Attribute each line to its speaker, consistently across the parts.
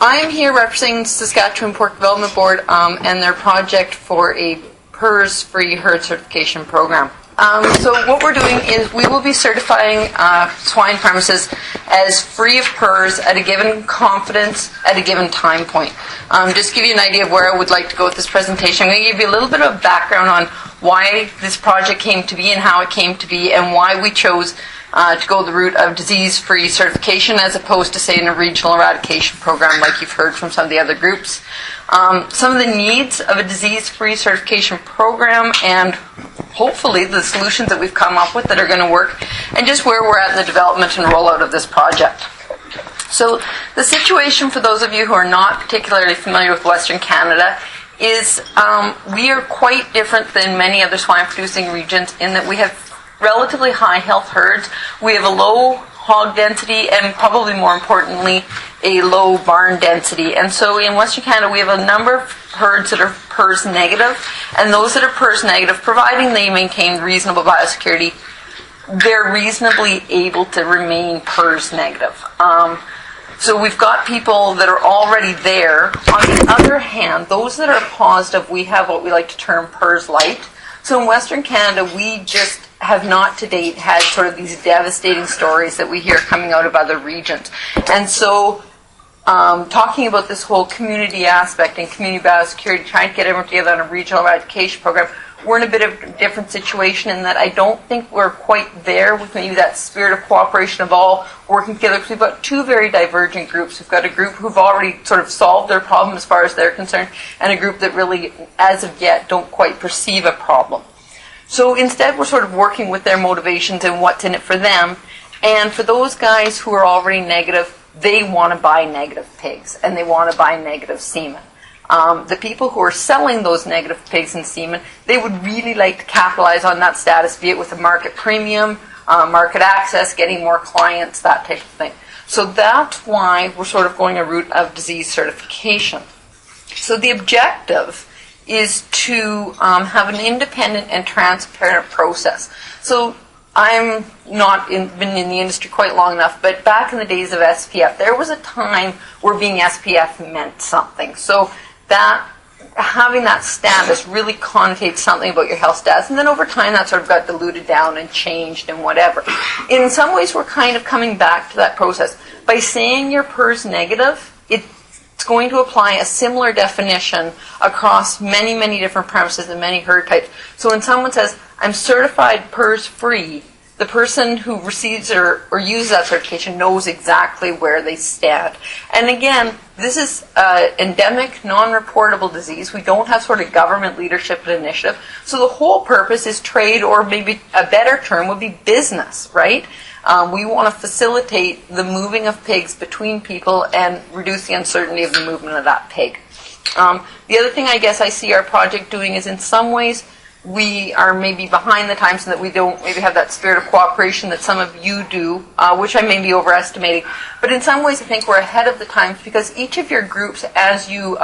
Speaker 1: I'm here representing Saskatchewan Pork Development Board and their project for a PRRS-free herd certification program. So what we're doing is we will be certifying swine premises as free of PRRS at a given confidence at a given time point. Just to give you an idea of where I would like to go with this presentation, I'm going to give you a little bit of background on why this project came to be and how it came to be and why we chose to go the route of disease-free certification as opposed to, say, in a regional eradication program like you've heard from some of the other groups. Some of the needs of a disease-free certification program and hopefully the solutions that we've come up with that are going to work, and just where we're at in the development and rollout of this project. So the situation, for those of you who are not particularly familiar with Western Canada, is we are quite different than many other swine producing regions in that we have relatively high health herds. We have a low hog density and probably more importantly a low barn density. And so in Western Canada we have a number of herds that are PRRS negative, and those that are PRRS negative, providing they maintain reasonable biosecurity, they're reasonably able to remain PRRS negative. So we've got people that are already there. On the other hand, those that are positive, we have what we like to term PRRS light. So in Western Canada, we just have not to date had sort of these devastating stories that we hear coming out of other regions. And so talking about this whole community aspect and community biosecurity, trying to get everyone together on a regional eradication program, we're in a bit of a different situation in that I don't think we're quite there with maybe that spirit of cooperation of all working together, because we've got two very divergent groups. We've got a group who've already sort of solved their problem as far as they're concerned, and a group that really, as of yet, don't quite perceive a problem. So instead, we're sort of working with their motivations and what's in it for them. And for those guys who are already negative, they want to buy negative pigs, and they want to buy negative semen. The people who are selling those negative pigs and semen, they would really like to capitalize on that status, be it with a market premium, market access, getting more clients, that type of thing. So that's why we're sort of going a route of disease certification. So the objective is to have an independent and transparent process. So I'm not been in the industry quite long enough, but back in the days of SPF, there was a time where being SPF meant something. So that having that status really connotates something about your health status, and then over time that sort of got diluted down and changed and whatever. In some ways, we're kind of coming back to that process. By saying you're PRRS negative, it's going to apply a similar definition across many, many different premises and many herd types. So when someone says, I'm certified PRRS free, the person who receives or uses that certification knows exactly where they stand. And again, this is endemic, non-reportable disease. We don't have sort of government leadership and initiative. So the whole purpose is trade, or maybe a better term would be business, right? We want to facilitate the moving of pigs between people and reduce the uncertainty of the movement of that pig. The other thing I guess I see our project doing is in some ways we are maybe behind the times in that we don't maybe have that spirit of cooperation that some of you do, which I may be overestimating. But in some ways I think we're ahead of the times, because each of your groups, as you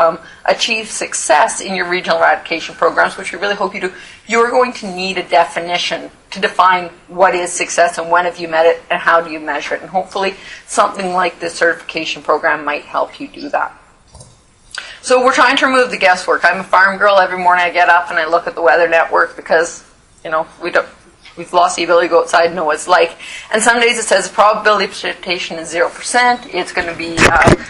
Speaker 1: achieve success in your regional eradication programs, which we really hope you do, you're going to need a definition to define what is success and when have you met it and how do you measure it. And hopefully something like this certification program might help you do that. So we're trying to remove the guesswork. I'm a farm girl. Every morning I get up and I look at the weather network because, we've lost the ability to go outside and know what it's like. And some days it says the probability of precipitation is 0%. It's going to be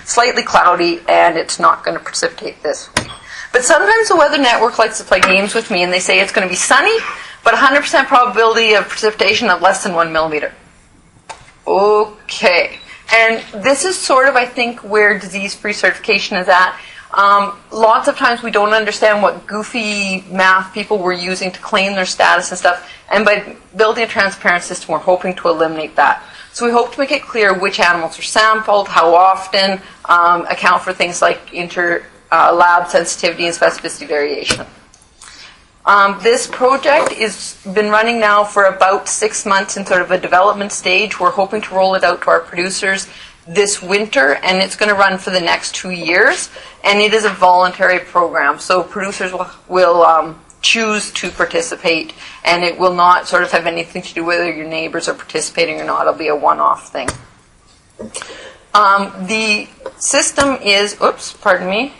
Speaker 1: slightly cloudy and it's not going to precipitate this week. But sometimes the weather network likes to play games with me and they say it's going to be sunny, but 100% probability of precipitation of less than 1 millimeter. Okay. And this is sort of, I think, where disease-free certification is at. Lots of times we don't understand what goofy math people were using to claim their status and stuff, and by building a transparent system we're hoping to eliminate that. So we hope to make it clear which animals are sampled, how often, account for things like lab sensitivity and specificity variation. This project has been running now for about 6 months in sort of a development stage. We're hoping to roll it out to our producers this winter, and it's going to run for the next 2 years, and it is a voluntary program, so producers will choose to participate, and it will not sort of have anything to do whether your neighbors are participating or not. It'll be a one-off thing. The system is, pardon me,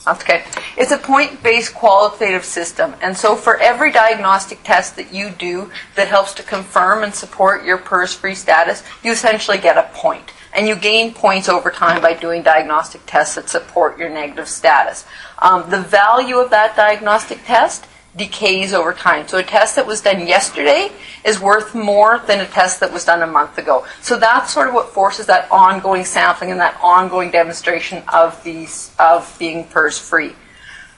Speaker 1: okay. It's a point-based qualitative system. And so for every diagnostic test that you do that helps to confirm and support your PRRS-free status, you essentially get a point. And you gain points over time by doing diagnostic tests that support your negative status. The value of that diagnostic test decays over time. So a test that was done yesterday is worth more than a test that was done a month ago. So that's sort of what forces that ongoing sampling and that ongoing demonstration of being PRRS-free.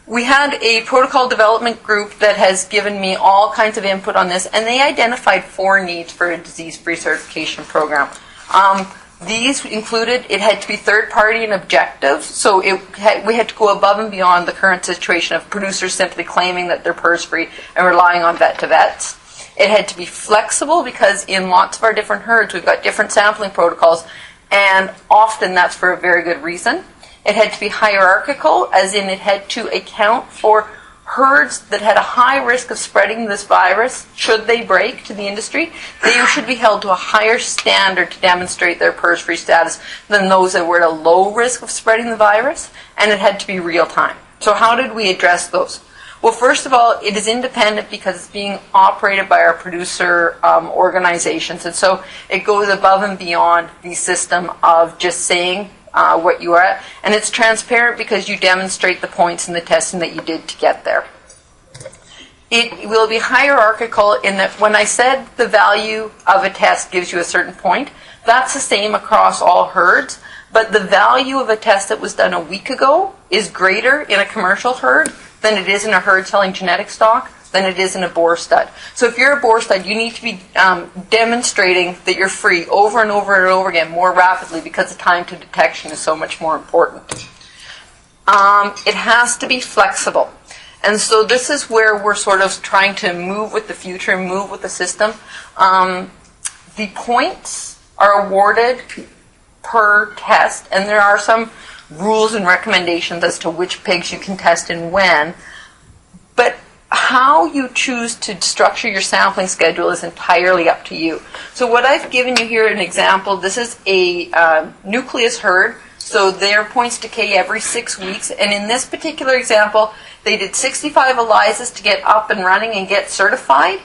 Speaker 1: We had a protocol development group that has given me all kinds of input on this, and they identified 4 needs for a disease-free certification program. These included, it had to be third-party and objective, so we had to go above and beyond the current situation of producers simply claiming that they're PRRS-free and relying on vet-to-vets. It had to be flexible because in lots of our different herds we've got different sampling protocols, and often that's for a very good reason. It had to be hierarchical, as in it had to account for herds that had a high risk of spreading this virus. Should they break to the industry, they should be held to a higher standard to demonstrate their PRRS-free status than those that were at a low risk of spreading the virus, and it had to be real time. So how did we address those? Well, first of all, it is independent because it's being operated by our producer organizations, and so it goes above and beyond the system of just saying what you are at, and it's transparent because you demonstrate the points in the testing that you did to get there. It will be hierarchical in that when I said the value of a test gives you a certain point, that's the same across all herds, but the value of a test that was done a week ago is greater in a commercial herd than it is in a herd selling genetic stock than it is in a boar stud. So if you're a boar stud, you need to be demonstrating that you're free over and over and over again more rapidly because the time to detection is so much more important. It has to be flexible. And so this is where we're sort of trying to move with the future and move with the system. The points are awarded per test, and there are some rules and recommendations as to which pigs you can test and when. But how you choose to structure your sampling schedule is entirely up to you. So what I've given you here an example, this is a nucleus herd, so their points decay every 6 weeks, and in this particular example, they did 65 ELISAs to get up and running and get certified,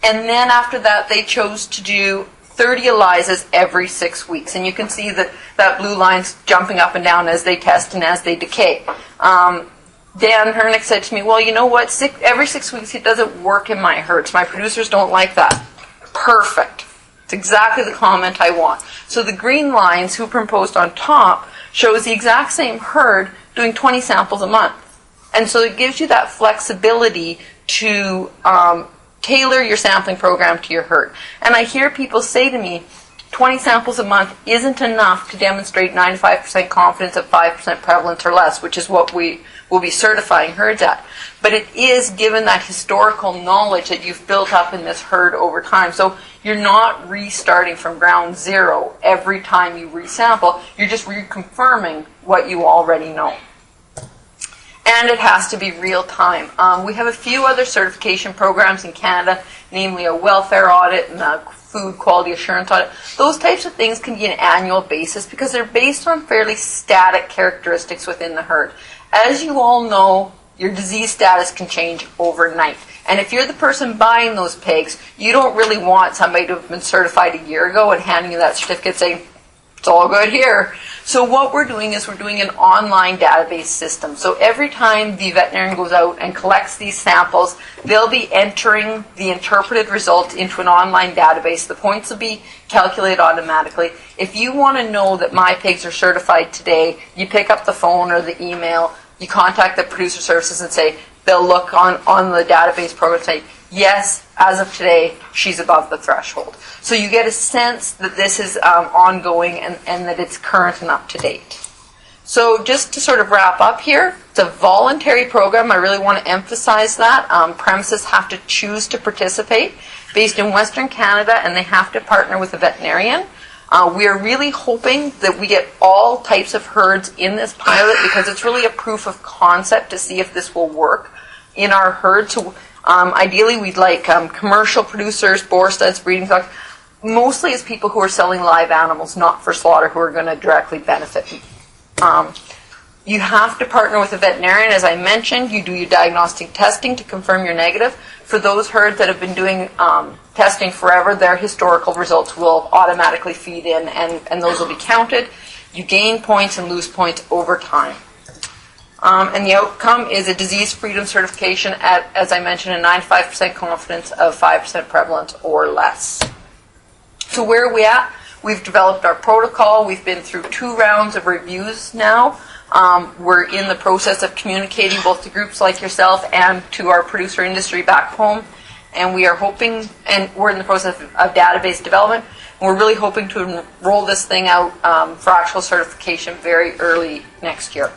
Speaker 1: and then after that they chose to do 30 ELISAs every 6 weeks, and you can see that blue line's jumping up and down as they test and as they decay. Dan Hernick said to me, well, you know what, every 6 weeks it doesn't work in my herds. My producers don't like that. Perfect. It's exactly the comment I want. So the green line, superimposed on top, shows the exact same herd doing 20 samples a month. And so it gives you that flexibility to tailor your sampling program to your herd. And I hear people say to me, 20 samples a month isn't enough to demonstrate 95% confidence at 5% prevalence or less, which is what we will be certifying herds at. But it is given that historical knowledge that you've built up in this herd over time. So you're not restarting from ground zero every time you resample. You're just reconfirming what you already know. And it has to be real time. We have a few other certification programs in Canada, namely a welfare audit and a food quality assurance audit. Those types of things can be an annual basis because they're based on fairly static characteristics within the herd. As you all know, your disease status can change overnight. And if you're the person buying those pigs, you don't really want somebody to have been certified a year ago and handing you that certificate saying, it's all good here. So what we're doing is we're doing an online database system. So every time the veterinarian goes out and collects these samples, they'll be entering the interpreted results into an online database. The points will be calculated automatically. If you want to know that my pigs are certified today, you pick up the phone or the email, you contact the producer services and say, they'll look on the database program and say, yes, as of today, she's above the threshold. So you get a sense that this is ongoing and that it's current and up to date. So just to sort of wrap up here, it's a voluntary program. I really want to emphasize that. Premises have to choose to participate, based in Western Canada, and they have to partner with a veterinarian. We are really hoping that we get all types of herds in this pilot because it's really a proof of concept to see if this will work in our herd. So ideally, we'd like commercial producers, boar studs, breeding stocks. mostly it's people who are selling live animals, not for slaughter, who are going to directly benefit. You have to partner with a veterinarian, as I mentioned. You do your diagnostic testing to confirm you're negative. For those herds that have been doing testing forever, their historical results will automatically feed in, and those will be counted. You gain points and lose points over time. And the outcome is a disease freedom certification at, as I mentioned, a 95% confidence of 5% prevalence or less. So where are we at? We've developed our protocol. We've been through 2 rounds of reviews now. We're in the process of communicating both to groups like yourself and to our producer industry back home. And we are hoping, and we're in the process of database development, and we're really hoping to roll this thing out for actual certification very early next year.